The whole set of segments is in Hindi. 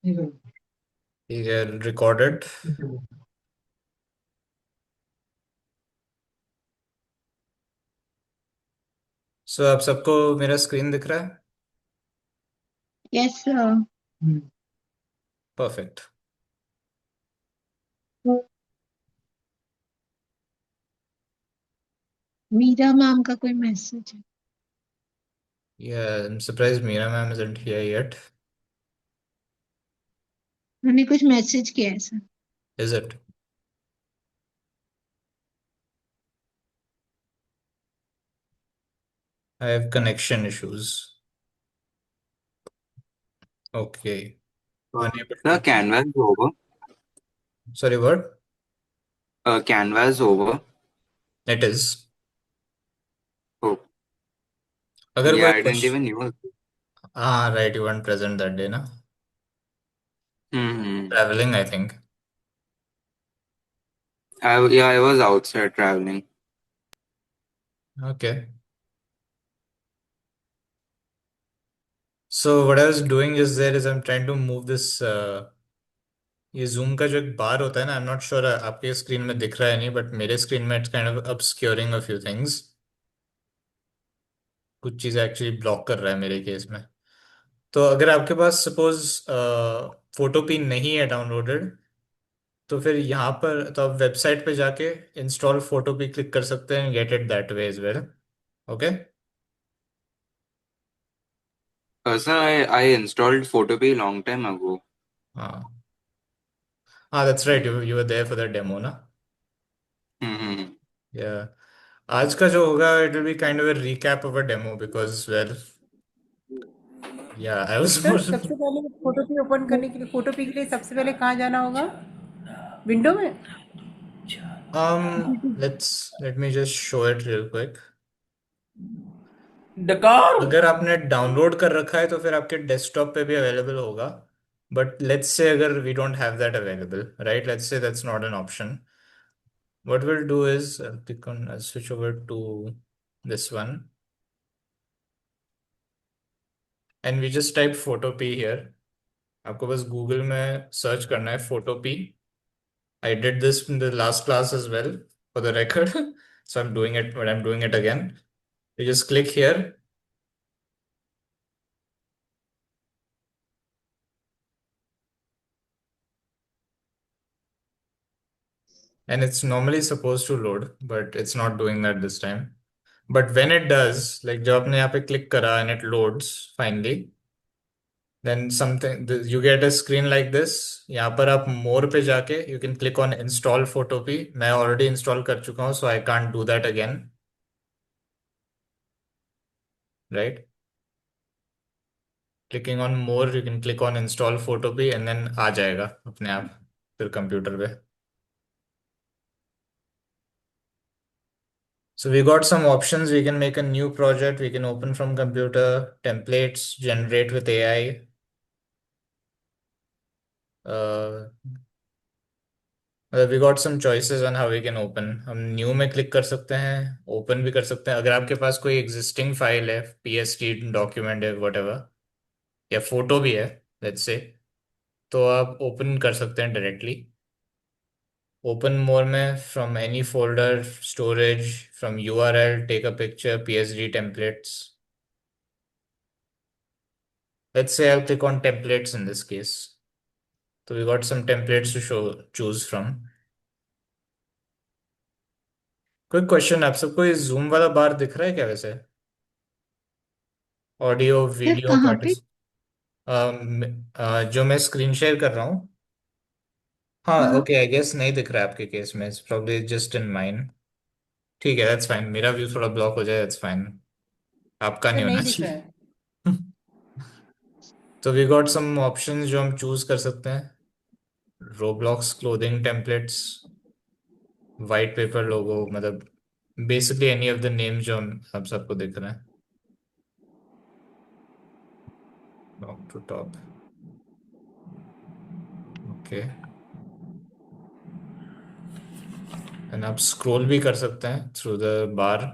ठीक है, रिकॉर्डेड। सो आप सबको मेरा स्क्रीन दिख रहा है? Yes sir. Perfect. Meera ma'am का कोई मैसेज है? Yeah, I'm surprised Meera ma'am isn't here yet. उन्होंने कुछ मैसेज किया है sir. Is it? I have connection issues. Okay. Unable The to. canvas over. Sorry, what? Canvas over. It is. Oh, अगर yeah, कोई I didn't question, even knew. हाँ right, you weren't present that day ना? Hmm. Traveling, I think. I was outside traveling. Okay. So what I was doing is there is I'm trying to move this ये जूम का जो एक बार होता है ना, आई एम नॉट श्योर आपके स्क्रीन में दिख रहा है नहीं, बट मेरे स्क्रीन में it's kind of obscuring a few things. कुछ चीजें एक्चुअली ब्लॉक कर रहा है मेरे केस में। तो अगर आपके पास सपोज फोटो पिन नहीं है डाउनलोडेड, तो फिर यहाँ पर तो आप वेबसाइट पे जाके इंस्टॉल फोटो पे क्लिक कर सकते हैं, get it that way as well. Okay. Sir, I installed Photopea long time ago. हाँ हाँ, that's right, you were there for the demo ना? Hmm. या आज का जो होगा it will be kind of a recap of a demo because well yeah I was sir सबसे पहले फोटो पे ओपन करने के लिए, फोटो पे के लिए सबसे पहले कहाँ जाना होगा? विंडो में? Let me just show it real quick. डकार। अगर आपने डाउनलोड कर रखा है तो फिर आपके डेस्कटॉप पे भी अवेलेबल होगा, बट लेट्स से अगर we don't have that available, right, let's say that's not an option, what we'll do is I'll switch over to this one and we just type photopea here. आपको बस गूगल में सर्च करना है photopea. I did this in the last class as well for the record. So I'm doing it, but I'm doing it again. You just click here and it's normally supposed to load, but it's not doing that this time. But when it does, like जब आपने यहाँ पे click करा and it loads finally, then something you get a screen like this. यहाँ पर आप more पे जाके you can click on install photopea. मैं already install कर चुका हूँ, so I can't do that again, right? Clicking on more, you can click on install photopea and then आ जाएगा अपने आप फिर कंप्यूटर पे। So we got some options. We can make a new project. We can open from computer, templates, generate with AI. Uh, we got some choices on how we can open. हम न्यू में क्लिक कर सकते हैं, ओपन भी कर सकते हैं। अगर आपके पास कोई एग्जिस्टिंग फाइल है, पीएसटी डॉक्यूमेंट है, वटेवर, या फोटो भी है लेट्स से, तो आप ओपन कर सकते हैं डायरेक्टली। ओपन मोर में from any folder, storage, from URL, take a picture, PSD templates. Let's say I click on templates in this case, तो we got some templates to show choose from. कोई क्वेश्चन? आप सबको ये जूम वाला बार दिख रहा है क्या वैसे? ऑडियो सर वीडियो कहाँ पे? पार्टिस जो मैं स्क्रीन शेयर कर रहा हूँ। हाँ हाँ। ओके, आई गेस नहीं दिख रहा है आपके केस में, it's probably just in mine. ठीक है, दैट्स फाइन, मेरा व्यू थोड़ा ब्लॉक हो जाए, दैट्स फाइन, आपका सर नहीं नहीं होना दिख रहा चाहिए। है। तो वी गॉट सम ऑप्शंस जो हम चूज कर सकते हैं। Roblox clothing templates, white paper logo, मतलब basically any of the name जो हम सबको दिख रहे हैं, top to top. Okay, and आप स्क्रॉल भी कर सकते हैं through the bar.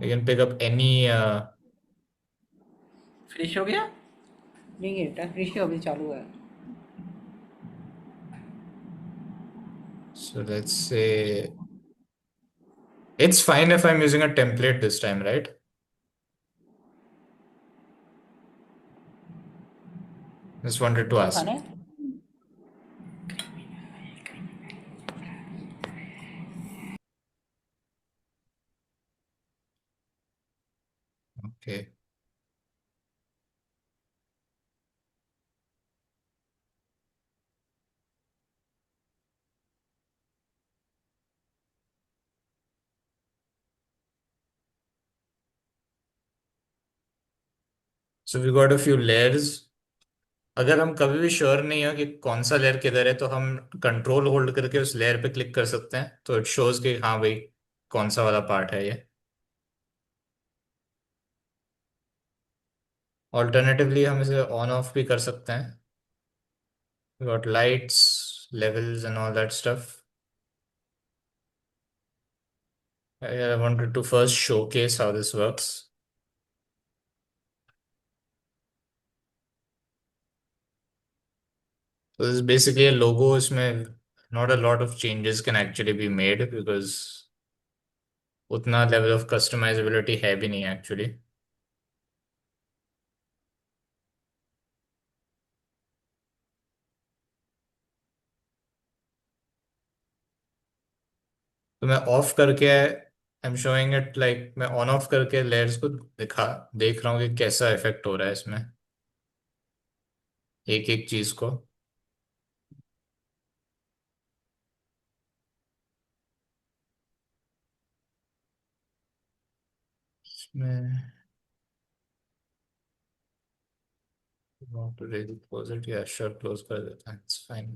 You can pick up any finish हो गया? नहीं है बेटा, रेशियो अभी चालू है। So let's say it's fine if I'm using a template this time, right? Just wanted to क्या ask. खाना है? Okay. So we got a few layers. अगर हम कभी भी श्योर नहीं हो कि कौन सा लेयर किधर है तो हम कंट्रोल होल्ड करके उस लेयर पे क्लिक कर सकते हैं, तो इट शोज कि हाँ भाई कौन सा वाला पार्ट है ये। ऑल्टरनेटिवली हम इसे ऑन ऑफ भी कर सकते हैं। We got lights, levels, and all that stuff. I wanted to first showcase how this works. So this is basically a logo. इसमें not a lot of changes can actually be made because उतना level of customizability है भी नहीं actually. तो मैं ऑफ करके I am showing it like मैं ऑन ऑफ करके लेयर्स को देख रहा हूँ कि कैसा इफेक्ट हो रहा है इसमें एक एक चीज को। इसमें want to really close it? Yeah, sure, close कर देता है, it's fine.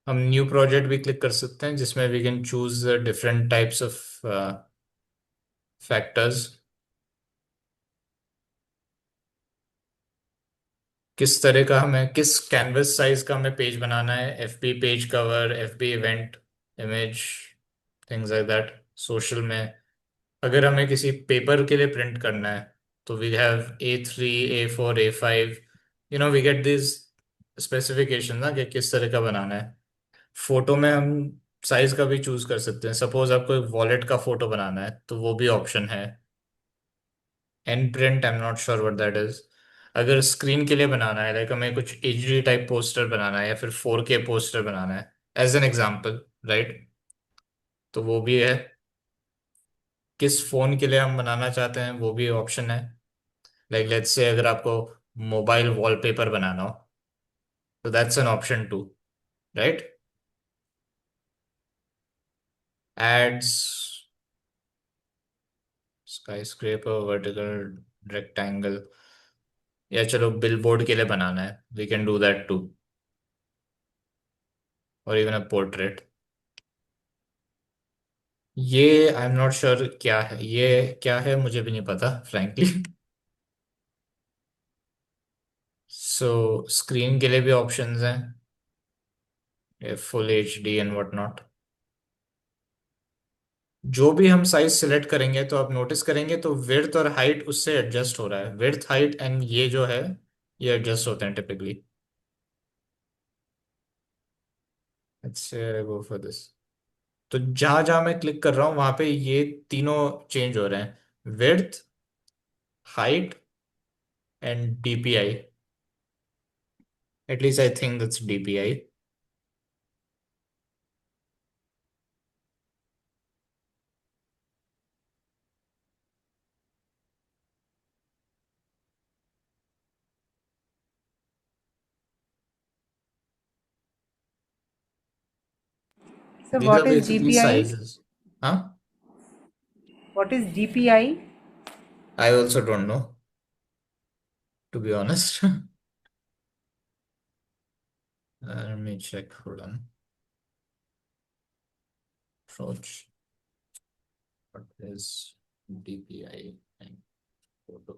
हम न्यू प्रोजेक्ट भी क्लिक कर सकते हैं जिसमें we can choose different types of factors. किस तरह का हमें किस कैनवस साइज का हमें पेज बनाना है, FB page cover, FB event image, things like that. Social में अगर हमें किसी पेपर के लिए प्रिंट करना है तो we have A3, A4, A5, we get this specification ना कि किस तरह का बनाना है। फोटो में हम साइज का भी चूज कर सकते हैं, सपोज आपको एक वॉलेट का फोटो बनाना है तो वो भी ऑप्शन है। And print I am not sure what that is. अगर स्क्रीन के लिए बनाना है, लाइक हमें कुछ एचडी टाइप पोस्टर बनाना है या फिर 4K पोस्टर बनाना है एज एन एग्जाम्पल, राइट, तो वो भी है। किस फोन के लिए हम बनाना चाहते हैं वो भी ऑप्शन है। लाइक लेट्स से अगर आपको मोबाइल वॉलपेपर बनाना हो तो that's an option too, right. Ads, skyscraper, vertical, rectangle, या चलो बिलबोर्ड के लिए बनाना है, we can do that too, और इवन अ पोर्ट्रेट। ये आई एम नॉट श्योर क्या है, ये क्या है मुझे भी नहीं पता फ्रैंकली। सो स्क्रीन के लिए भी ऑप्शंस हैं, full HD and what not. जो भी हम साइज सिलेक्ट करेंगे तो आप नोटिस करेंगे तो विड्थ और हाइट उससे एडजस्ट हो रहा है, विड्थ हाइट एंड ये जो है ये एडजस्ट होते हैं टिपिकली। अच्छा, गो फॉर दिस। तो जहां जहां मैं क्लिक कर रहा हूं वहां पे ये तीनों चेंज हो रहे हैं, width, height and DPI। At least I think that's DPI। So These what are is basically DPI? sizes. Huh? What is DPI? I also don't know, to be honest. Let me check. Hold on. Approach. What is DPI and photo?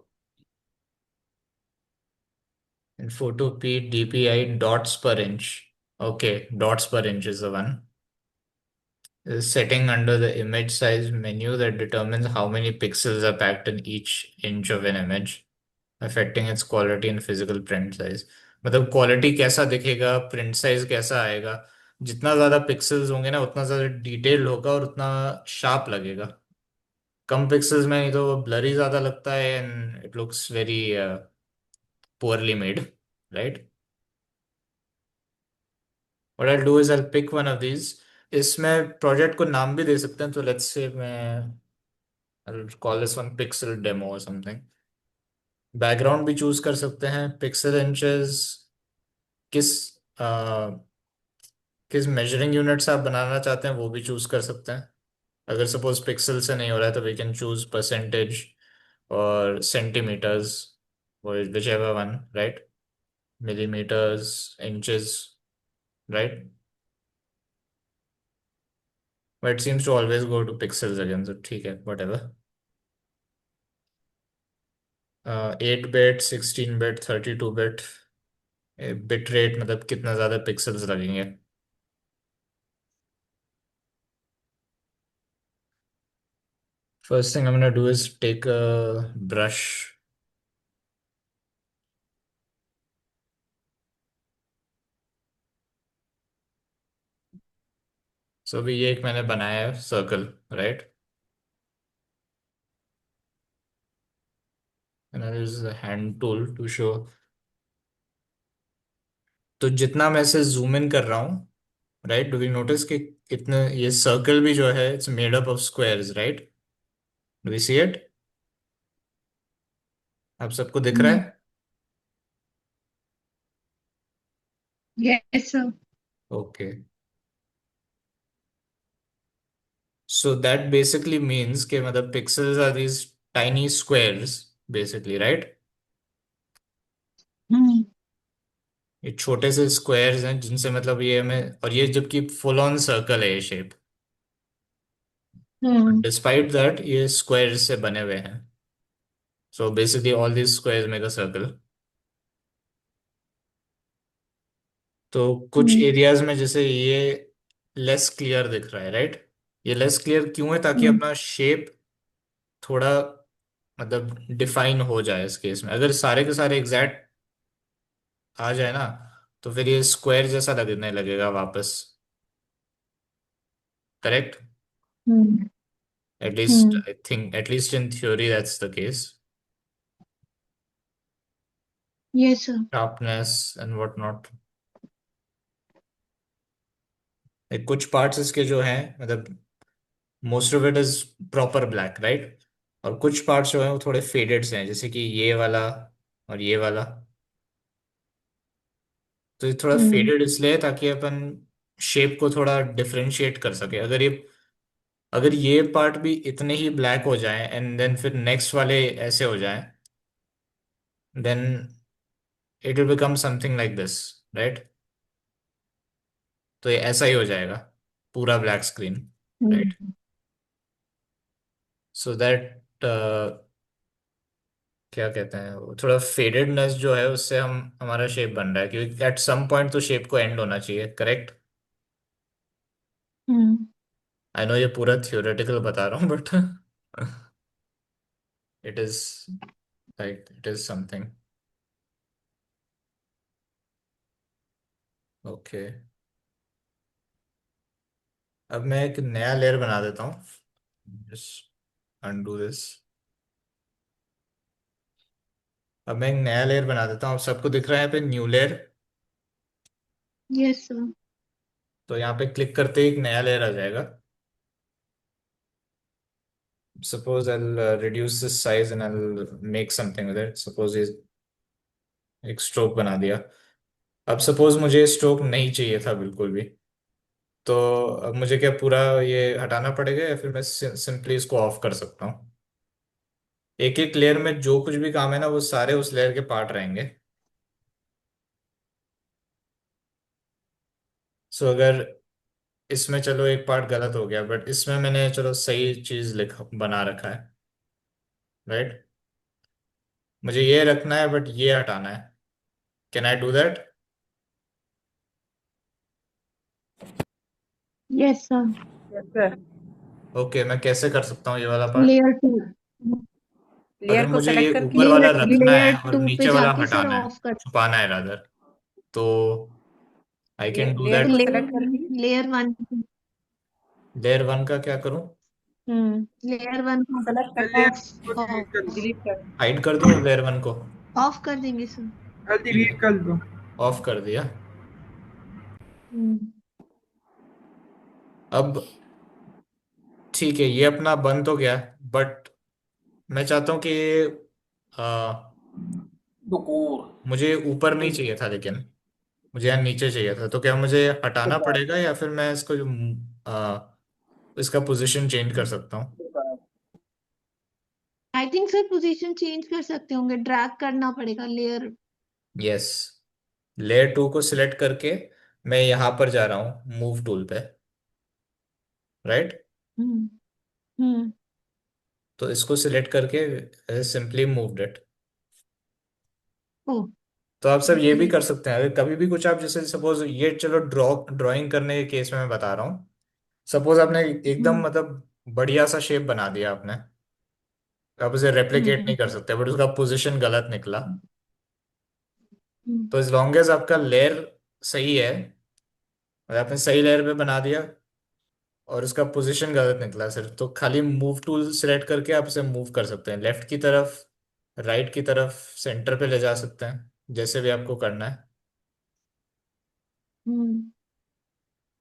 In photo P, DPI dots per inch. Okay, dots per inch is the one. setting under the image size menu that determines how many pixels are packed in each inch of an image, affecting its quality and physical print size. मतलब क्वालिटी कैसा दिखेगा, प्रिंट साइज कैसा आएगा, जितना ज्यादा पिक्सल्स होंगे ना उतना ज्यादा डिटेल होगा और उतना शार्प लगेगा। कम पिक्सल्स में नहीं तो वो ब्लरी ज्यादा लगता है and it looks very poorly made, right? What I'll do is I'll pick one of these। इसमें प्रोजेक्ट को नाम भी दे सकते हैं, तो लेट्स से मैं I'll call this one pixel demo or something। Background भी चूज कर सकते हैं, पिक्सल इंचेस, किस किस मेजरिंग यूनिट से आप बनाना चाहते हैं वो भी चूज कर सकते हैं। अगर सपोज पिक्सल से नहीं हो रहा है तो वी कैन चूज परसेंटेज और centimetres, whichever one, right? Millimetres, inches, right? But it seems to always go to pixels again, so ठीक है, whatever। 8 bit, 16 bit, 32 bit, bit rate मतलब कितना ज़्यादा पिक्सल्स लगेंगे। First thing I'm gonna do is take a brush। So अभी ये एक मैंने बनाया है circle, right? And I'll use the hand tool to show। तो जितना मैं इसे जूम इन कर रहा हूँ, राइट, डू वी नोटिस कि कितने ये सर्कल भी जो है it's made up of squares, right? Do we see it? आप सबको दिख रहा Hmm. है? Yes, sir. Okay. So that basically means कि मतलब pixels are these tiny squares basically, right? Hmm. ये छोटे से स्क्वायर्स हैं जिनसे मतलब ये हमें, और ये जबकि फुल ऑन सर्कल है ये शेप, Hmm. डिस्पाइट दैट ये स्क्वायर्स से बने हुए हैं। So basically all these squares make a circle. तो कुछ Hmm. एरियाज में जैसे ये लेस क्लियर दिख रहा है, राइट? ये लेस क्लियर क्यों है? ताकि Hmm. अपना शेप थोड़ा मतलब डिफाइन हो जाए। इस केस में अगर सारे के सारे एग्जैक्ट आ जाए ना तो फिर ये स्क्वायर जैसा लगने लगेगा वापस, correct? Hmm. At least Hmm. I think, at least in theory that's the case. Yes, sir. Sharpness and what not. कुछ पार्ट्स इसके जो हैं मतलब most of it is proper black, right? और कुछ पार्ट्स जो हैं वो थोड़े फेडेड से हैं, जैसे कि ये वाला और ये वाला। तो ये थोड़ा Hmm. फेडेड इसलिए है ताकि अपन शेप को थोड़ा डिफरेंशिएट कर सके। अगर ये पार्ट भी इतने ही ब्लैक हो जाए एंड देन फिर नेक्स्ट वाले ऐसे हो जाए, then it will become something like this, right? तो ये ऐसा ही हो जाएगा, पूरा black screen, right? Hmm. So that क्या कहते हैं वो, थोड़ा फेडेडनेस जो है उससे हम हमारा शेप बन रहा है, क्योंकि एट सम पॉइंट तो शेप को एंड होना चाहिए, करेक्ट? Hmm. आई नो ये पूरा थियोरेटिकल बता रहा हूँ but it is like it is something. Okay, अब मैं एक नया लेयर बना देता हूँ। Just undo this. अब मैं एक नया लेयर बना देता हूँ। अब सबको दिख रहा है यहाँ पे न्यू लेयर? Yes, sir. तो यहाँ पे क्लिक करते ही एक नया लेयर आ जाएगा। Suppose I'll reduce this size and I'll make something with it। Suppose ये एक स्ट्रोक बना दिया। अब सपोज मुझे स्ट्रोक नहीं चाहिए था बिल्कुल भी, तो अब मुझे क्या पूरा ये हटाना पड़ेगा या फिर मैं सिंपली इसको ऑफ कर सकता हूँ? एक एक लेयर में जो कुछ भी काम है ना वो सारे उस लेयर के पार्ट रहेंगे। सो अगर इसमें चलो एक पार्ट गलत हो गया, बट इसमें मैंने चलो सही चीज लिख बना रखा है, राइट? मुझे ये रखना है बट ये हटाना है। Can I do that? Yes, sir. Yes sir. Okay, मैं कैसे कर सकता हूँ ये वाला पार्ट? Layer two. अगर लेयर को मुझे ये सेलेक्ट करके ऊपर वाला लेयर रखना है लेयर और टू पे नीचे वाला जाके सर हटाना है, ऑफ कर। छुपाना है रादर, तो आई कैन डू लेयर तो दैट। को सेलेक्ट करके लेयर वन। लेयर वन का क्या करूँ? लेयर वन को सेलेक्ट करके लेयर को ऑफ डिलीट ऑफ कर दो। डिलीट कर। हाइड कर दूँ लेयर वन को? ऑफ कर देंगे सर। ठीक है, डिलीट कर दो। ऑफ कर दिया। हम्म अब ठीक है, ये अपना बंद तो गया, बट मैं चाहता हूँ कि आ, मुझे ऊपर नहीं चाहिए था, लेकिन मुझे यहाँ नीचे चाहिए था, तो क्या मुझे हटाना पड़ेगा या फिर मैं इसको इसका पोजीशन चेंज कर सकता हूँ? I think sir position change कर सकते होंगे, ड्रैग करना पड़ेगा लेयर। यस, लेयर टू को सिलेक्ट करके मैं यहाँ पर जा रहा हूँ मूव टूल पे, राइट? हम्म हम्म तो इसको सिलेक्ट करके सिंपली मूव्ड इट। ओ तो आप सब ये भी ओके। कर सकते हैं, अगर कभी भी कुछ आप जैसे सपोज ये, चलो ड्राइंग करने के केस में मैं बता रहा हूँ। सपोज आपने एकदम हम्म मतलब बढ़िया सा शेप बना दिया आपने, आप उसे रेप्लिकेट नहीं हम्म कर सकते, बट उसका पोजीशन गलत निकला। हम्म तो एज लॉन्ग एज आपका लेयर सही है, और आपने सही लेयर पे बना दिया और उसका पोजीशन गलत निकला सिर्फ, तो खाली मूव टूल सिलेक्ट करके आप इसे मूव कर सकते हैं, लेफ्ट की तरफ, राइट की तरफ, सेंटर पे ले जा सकते हैं, जैसे भी आपको करना है। Hmm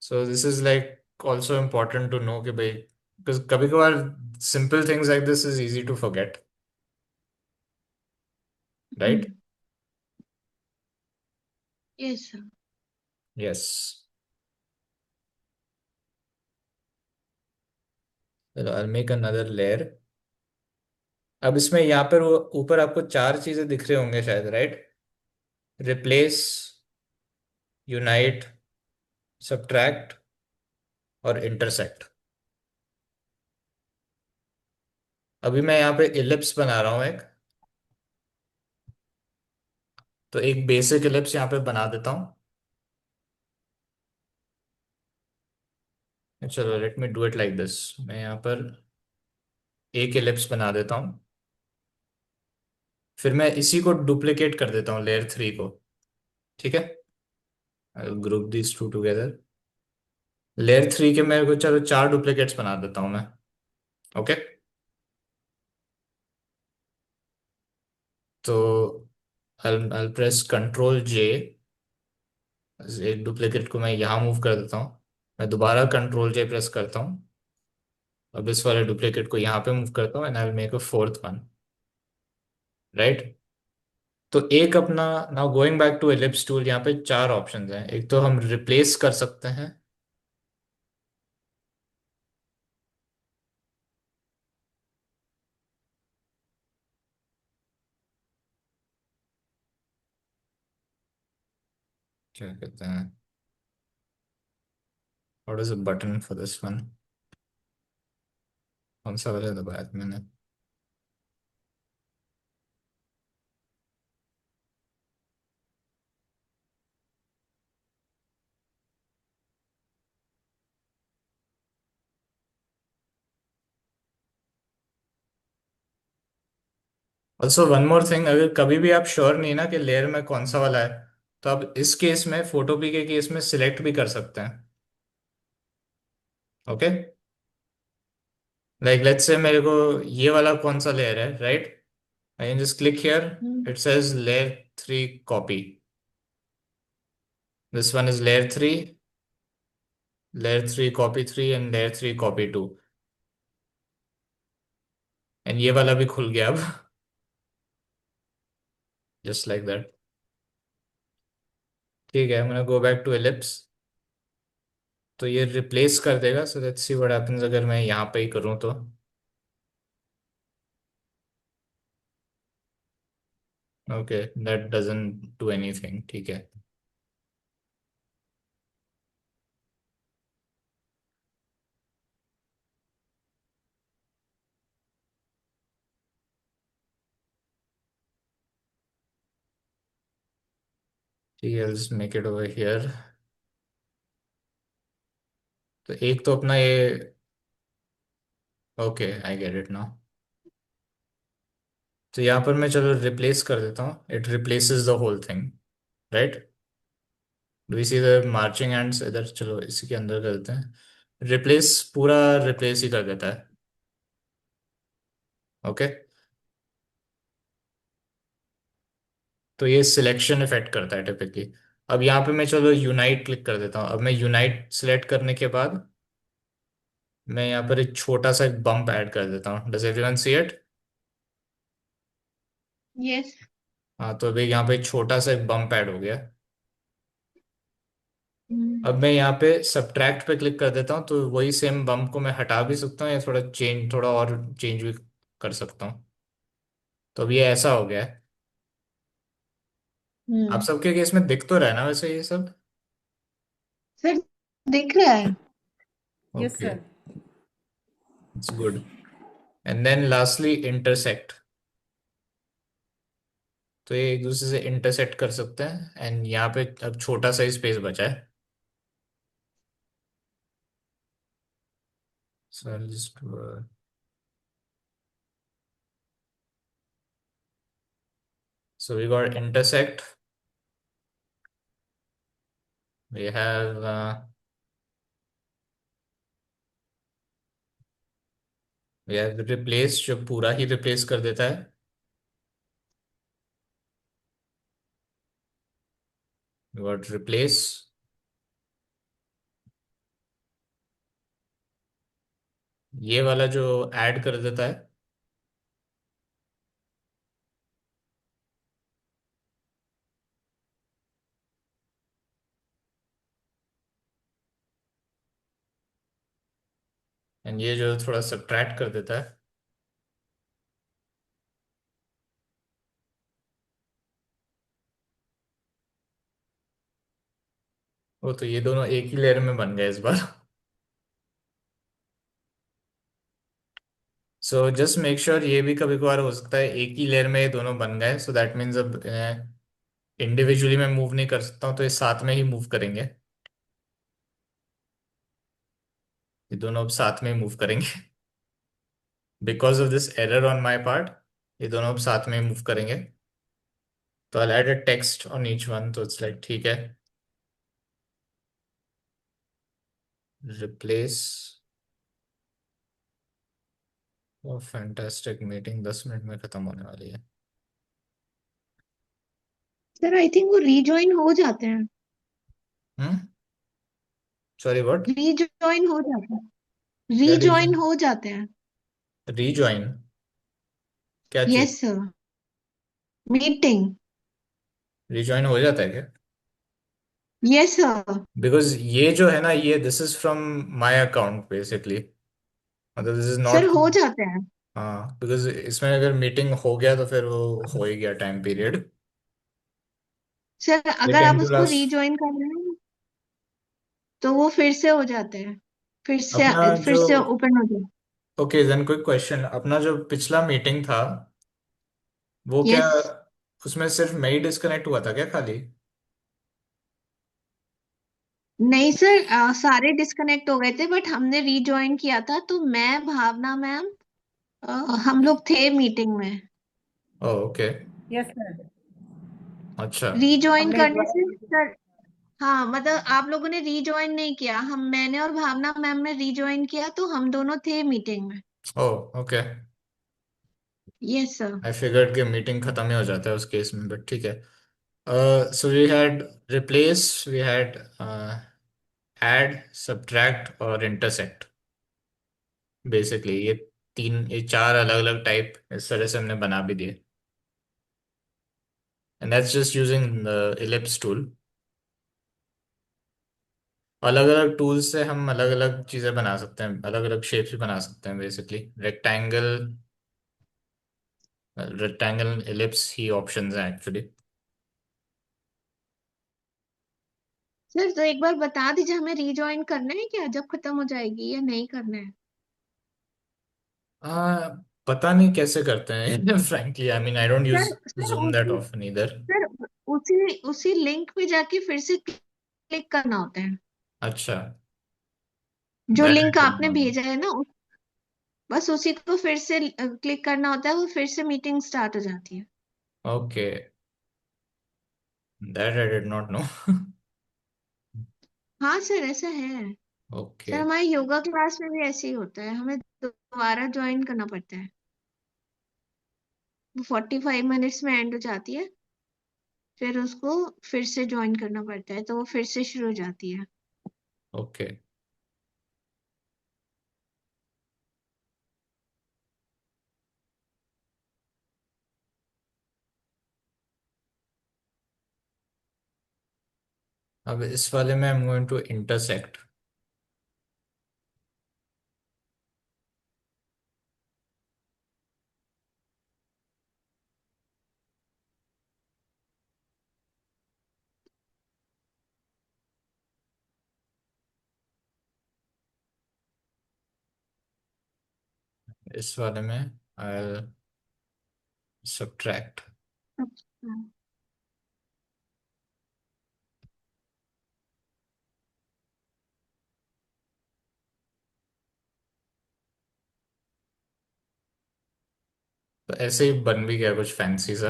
so this is like also important to know कि भाई, बिकॉज कभी कभार simple things like this is easy to forget, right? Yes sir. Yes. चलो, आई मेक अनदर लेयर। अब इसमें यहाँ पर ऊपर आपको चार चीजें दिख रहे होंगे शायद, राइट? रिप्लेस, यूनाइट, सब्ट्रैक्ट और इंटरसेक्ट। अभी मैं यहाँ पे इलिप्स बना रहा हूँ एक, तो एक बेसिक इलिप्स यहाँ पे बना देता हूँ। चलो, let me do it like this. मैं यहाँ पर एक इलिप्स बना देता हूँ, फिर मैं इसी को डुप्लीकेट कर देता हूँ लेयर थ्री को, ठीक है? I group this two together. Layer three के मेरे को चलो चार डुप्लीकेट्स बना देता हूँ मैं। ओके, तो आई प्रेस कंट्रोल जे, एक डुप्लीकेट को मैं यहाँ मूव कर देता हूँ। मैं दोबारा कंट्रोल जे प्रेस करता हूँ, अब इस वाले डुप्लीकेट को यहाँ पे मूव करता हूँ, and I make a fourth one, right? तो एक अपना, now going back to ellipse tool, यहाँ पे चार ऑप्शंस हैं। एक तो हम रिप्लेस कर सकते हैं, क्या कहते हैं, what is a button for this one? कौन सा वाला दबाया था मैंने? ऑल्सो वन मोर थिंग, अगर कभी भी आप श्योर नहीं ना कि लेयर में कौन सा वाला है, तो आप इस केस में, फोटोपी के केस में सिलेक्ट भी कर सकते हैं। ओके, लाइक लेट्स से मेरे को ये वाला कौन सा लेयर है, right? I can just click here, hmm it says layer three copy, this one is layer three, layer three copy three and layer three copy two, and ये वाला भी खुल गया अब, जस्ट लाइक दैट। ठीक है, मैं गो बैक टू एलिप्स, तो ये रिप्लेस कर देगा। So let's see what happens अगर मैं यहाँ पे ही करूँ तो। Okay, that doesn't do anything, ठीक है। ठीक है, let's make it over here. तो एक तो अपना ये, okay I get it now. तो यहाँ पर मैं चलो रिप्लेस कर देता हूँ, it replaces the whole thing, right. Do we see the marching ants इधर, चलो इसी के अंदर कर देते हैं, रिप्लेस पूरा रिप्लेस ही कर देता है। ओके, तो ये सिलेक्शन इफेक्ट करता है टिपिकली। अब यहाँ पे मैं चलो यूनाइट क्लिक कर देता हूँ। अब मैं यूनाइट सिलेक्ट करने के बाद मैं यहाँ पर एक छोटा सा एक बम्प ऐड कर देता हूँ। Does everyone see it? Yes. हाँ, तो अभी यहाँ पे एक छोटा सा एक बम्प ऐड हो गया। अब मैं यहाँ पे सब्ट्रैक्ट पे क्लिक कर देता हूँ, तो वही सेम बम्प को मैं हटा भी सकता हूँ या थोड़ा और चेंज भी कर सकता हूँ। तो अब ये ऐसा हो गया है। आप हम्म। सबके केस में दिख तो रहा है ना वैसे ये सब? सर दिख रहा है। Yes okay, sir. It's good. And then lastly intersect. तो ये एक दूसरे से इंटरसेक्ट कर सकते हैं, एंड यहाँ पे अब छोटा सा स्पेस बचा है। So I'll just so we got intersect, we have we have replace, जो पूरा ही रिप्लेस कर देता है। We got replace, ये वाला जो ऐड कर देता है। एंड ये जो थोड़ा सब्ट्रैक्ट कर देता है। वो तो ये दोनों एक ही लेयर में बन गए इस बार। सो जस्ट मेक श्योर, ये भी कभी कभार हो सकता है एक ही लेयर में ये दोनों बन गए, सो दैट मीन्स अब इंडिविजुअली मैं मूव नहीं कर सकता हूँ, तो ये साथ में ही मूव करेंगे। ये दोनों अब साथ में ही मूव करेंगे। Because of this error on my part, ये दोनों अब साथ में ही मूव करेंगे। तो I'll add a text on each one, तो it's like ठीक है, replace। फैंटास्टिक, मीटिंग 10 मिनट में खत्म होने वाली है। सर आई थिंक वो रीजॉइन हो जाते हैं। हम्म, सॉरी व्हाट? रीजॉइन हो जाते हैं। क्या रीजॉइन हो जाते हैं। रीज्वाइन? क्या चीज? Yes sir. मीटिंग। रिज्वाइन हो जाता है क्या? Yes sir. बिकॉज ये जो है ना, ये this is from my account basically, मतलब दिस इज सर नॉट। हो जाते हैं। हाँ, बिकॉज इसमें अगर मीटिंग हो गया तो फिर वो हो ही गया टाइम पीरियड। सर अगर आप सेकेंड टू उसको लास्ट, रीजॉइन कर रहे हैं तो वो फिर से हो जाते हैं। अपना फिर जो, से ओपन हो जाए। ओके देन कोई क्वेश्चन, अपना जो पिछला मीटिंग था वो क्या, यस। उसमें सिर्फ मैं ही डिस्कनेक्ट हुआ था क्या खाली? नहीं सर, सारे डिस्कनेक्ट हो गए थे बट हमने रीजॉइन किया था तो मैं भावना मैम, हम लोग थे मीटिंग में। Okay, yes sir. अच्छा। रीजॉइन हमने करने से दोबारा सर, हाँ मतलब आप लोगों ने रीजॉइन नहीं किया, हम मैंने और भावना मैम ने रीजॉइन किया तो हम दोनों थे मीटिंग में। Oh, okay. Yes sir. I figured कि मीटिंग खत्म ही हो जाता है उस केस में, बट ठीक है। So we had replace, we had add, subtract और इंटरसेक्ट। बेसिकली ये तीन, ये चार अलग अलग टाइप इस तरह से हमने बना भी दिए, and that's just using the ellipse tool. अलग अलग टूल्स से हम अलग अलग चीजें बना सकते हैं, अलग अलग शेप्स भी बना सकते हैं। बेसिकली रेक्टेंगल, रेक्टेंगल, इलिप्स ही ऑप्शंस हैं एक्चुअली। सर तो एक बार बता दीजिए हमें रीजॉइन करना है क्या जब खत्म हो जाएगी या नहीं करना है। आ, पता नहीं कैसे करते हैं। Frankly I mean I don't use sir sir zoom that उसी ऑफन इधर। सर उसी उसी लिंक पे जाके फिर से क्लिक करना होता है। अच्छा, जो दैट आई लिंक डोंट आपने नो। भेजा है ना, बस उसी को फिर से क्लिक करना होता है, वो फिर से मीटिंग स्टार्ट हो जाती है। Okay, that I did not know. हाँ सर, ऐसा है। ओके। सर हमारे योगा क्लास में भी ऐसे ही होता है, हमें दोबारा ज्वाइन करना पड़ता है। वो 45 मिनट्स में एंड हो जाती है, फिर उसको फिर से ज्वाइन करना पड़ता है, तो वो फिर से शुरू हो जाती है। ओके, अब इस वाले में I am going to intersect. इस वाले में आई सब्ट्रैक्ट। अच्छा। तो ऐसे ही बन भी गया कुछ फैंसी सा।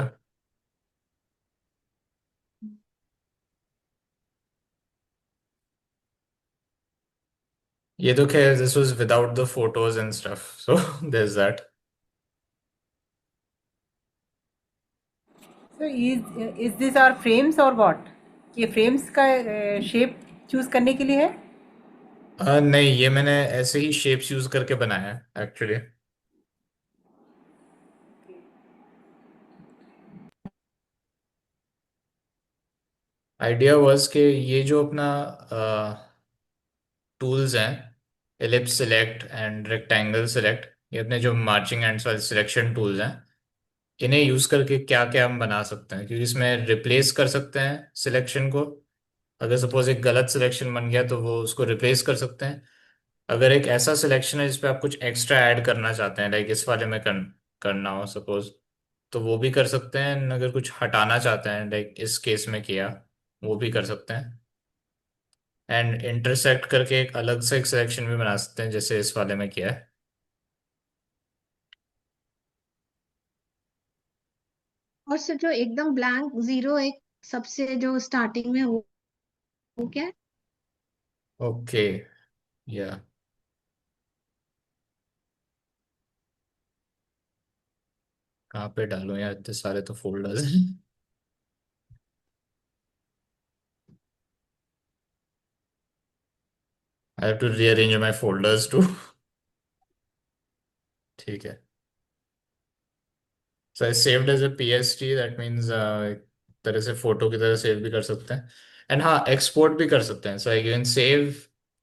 ये तो खैर this was without the photos and stuff, so there is that. So is this our frames or what? ये फ्रेम्स का शेप चूज करने के लिए है? नहीं, ये मैंने ऐसे ही शेप्स यूज करके बनाया है एक्चुअली। आइडिया वाज कि ये जो अपना टूल्स हैं, ellipse select and rectangle select, ये अपने जो मार्चिंग एंड्स वाले सिलेक्शन टूल्स हैं, इन्हें यूज करके क्या क्या हम बना सकते हैं, क्योंकि इसमें रिप्लेस कर सकते हैं सिलेक्शन को। अगर सपोज एक गलत सिलेक्शन बन गया तो वो उसको रिप्लेस कर सकते हैं। अगर एक ऐसा सिलेक्शन है जिसपे आप कुछ एक्स्ट्रा ऐड करना चाहते हैं, लाइक इस वाले में करना हो सपोज, तो वो भी कर सकते हैं। and अगर कुछ हटाना चाहते हैं, लाइक इस केस में किया, वो भी कर सकते हैं। एंड इंटरसेक्ट करके एक अलग से एक सिलेक्शन भी बना सकते हैं, जैसे इस वाले में किया है। और सर जो एकदम ब्लैंक जीरो, एक सबसे जो स्टार्टिंग में, वो क्या है? ओके, या कहाँ पे डालूं यार, इतने सारे तो फोल्डर्स हैं। I have to rearrange my folders too. ठीक है। So I saved as a PST, that means एक तरह से फोटो की तरह सेव भी कर सकते हैं। एंड हाँ, एक्सपोर्ट भी कर सकते हैं। So I can save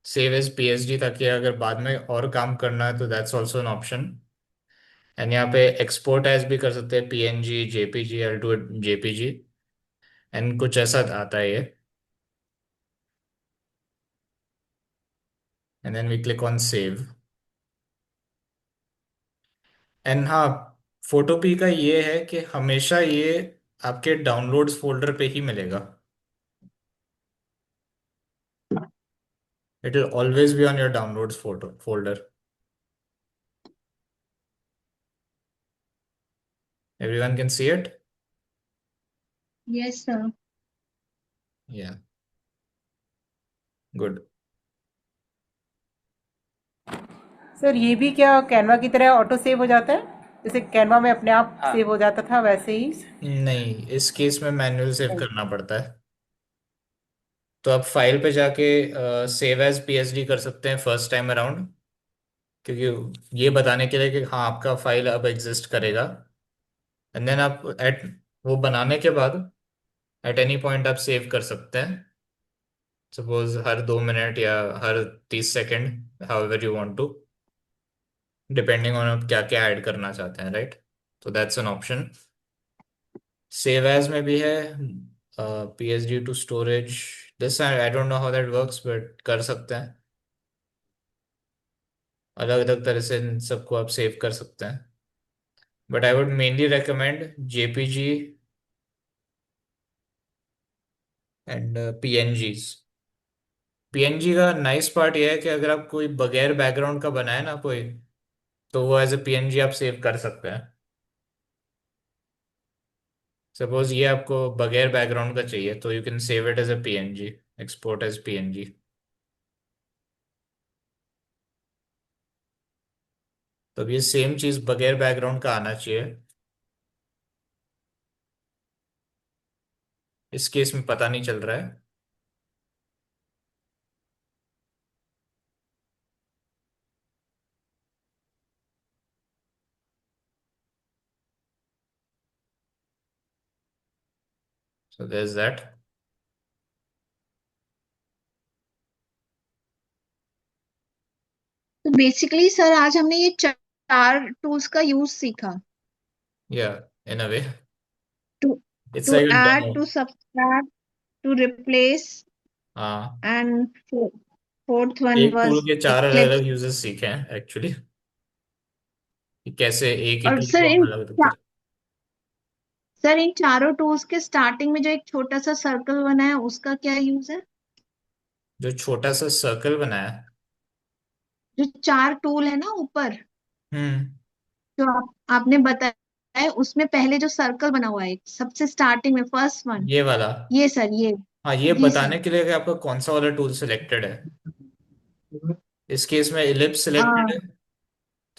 save as PSD, ताकि अगर बाद में और काम करना है तो that's also an option. And यहाँ पे एक्सपोर्ट एज भी कर सकते हैं, PNG, JPG, L two JPG. And कुछ ऐसा आता है ये। And then we click on save. And हाँ, फोटोपी का ये है कि हमेशा ये आपके डाउनलोड्स फोल्डर पे ही मिलेगा। It will always be on your downloads photo folder. Everyone can see it. Yes sir. या, गुड। सर ये भी क्या कैनवा की तरह ऑटो सेव हो जाता है, जैसे कैनवा में अपने आप हाँ। सेव हो जाता था वैसे ही? नहीं, इस केस में मैन्युअल सेव करना पड़ता है। तो आप फाइल पे जाके सेव एज पीएसडी कर सकते हैं फर्स्ट टाइम अराउंड, क्योंकि ये बताने के लिए कि हाँ आपका फाइल अब एग्जिस्ट करेगा। एंड देन आप एट वो बनाने के बाद एट एनी पॉइंट आप सेव कर सकते हैं। सपोज हर 2 मिनट या हर 30 second, however you want to, depending on आप क्या क्या ऐड करना चाहते हैं, राइट। तो that's an option. Save as में भी है, PSD to storage. This I don't know how that works, but कर सकते हैं। अलग अलग तरह से इन सबको आप सेव कर सकते हैं। But I would mainly recommend JPG and PNGs. PNG का नाइस पार्ट ये है कि अगर आप कोई बगैर बैकग्राउंड का बनाए ना कोई, तो वो एज ए पीएनजी आप सेव कर सकते हैं। सपोज ये आपको बगैर बैकग्राउंड का चाहिए तो you can save it as a PNG, export as PNG. तो अब ये सेम चीज बगैर बैकग्राउंड का आना चाहिए। इस केस में पता नहीं चल रहा है। So there is that. तो बेसिकली सर आज हमने ये चार टूल्स का यूज सीखा। Yeah in a way to it's to like a add, demo. To subtract, to replace, हाँ, एंड फोर्थ वन एक टूल वाज के चार अलग इक्लिप्स। अलग यूजेस सीखे हैं एक्चुअली, कि कैसे एक ही और टूल सर को हम अलग अलग कर। इन चारों टूल्स के स्टार्टिंग में जो एक छोटा सा सर्कल बना है उसका क्या यूज है? जो छोटा सा सर्कल बनाया। जो चार टूल है ना ऊपर, हम्म। जो आपने बताया है, उसमें पहले जो सर्कल बना हुआ है सबसे स्टार्टिंग में, फर्स्ट वन, ये वाला। ये सर, ये। हाँ, ये जी सर। बताने के लिए कि आपका कौन सा वाला टूल सिलेक्टेड है। इस केस में इलिप्स आ, सिलेक्टेड है,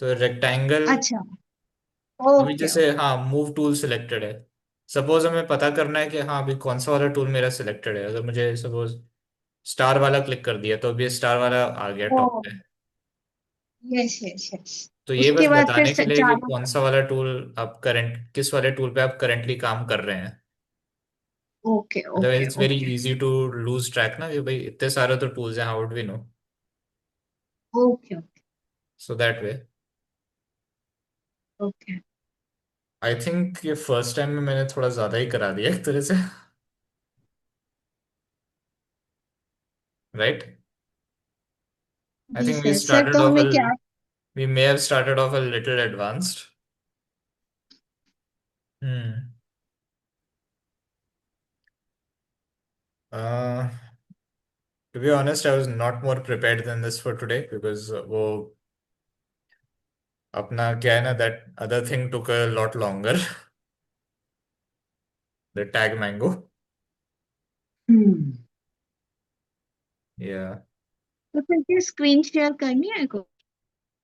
तो रेक्टेंगल। अच्छा। अभी ओके जैसे हाँ मूव टूल सिलेक्टेड है। सपोज हमें पता करना है कि हाँ अभी कौन सा वाला टूल मेरा सिलेक्टेड है। अगर मुझे सपोज स्टार वाला क्लिक कर दिया तो अभी स्टार वाला आ गया टॉप ओ, पे। Yes yes yes. तो ये बस उसके बाद फिर बताने के लिए कि चारों। कौन सा वाला टूल आप करंट, किस वाले टूल पे आप करंटली काम कर रहे हैं। Okay otherwise okay it's very okay easy to lose track ना, कि भाई इतने सारे तो टूल्स हैं, how would we know. Okay so that way. Okay. I think ये फर्स्ट टाइम में मैंने थोड़ा ज्यादा ही करा दिया एक तरह से, राइट। आई जी थिंक वी सर। स्टार्टेड तो ऑफ हमें क्या? we may have started off a little advanced. Hmm. Uh, to be honest, I was not more prepared than this for today because वो अपना क्या है ना, that other thing took a lot longer. The tag mango. Hmm. Yeah. तो फिर स्क्रीन शेयर करनी है को?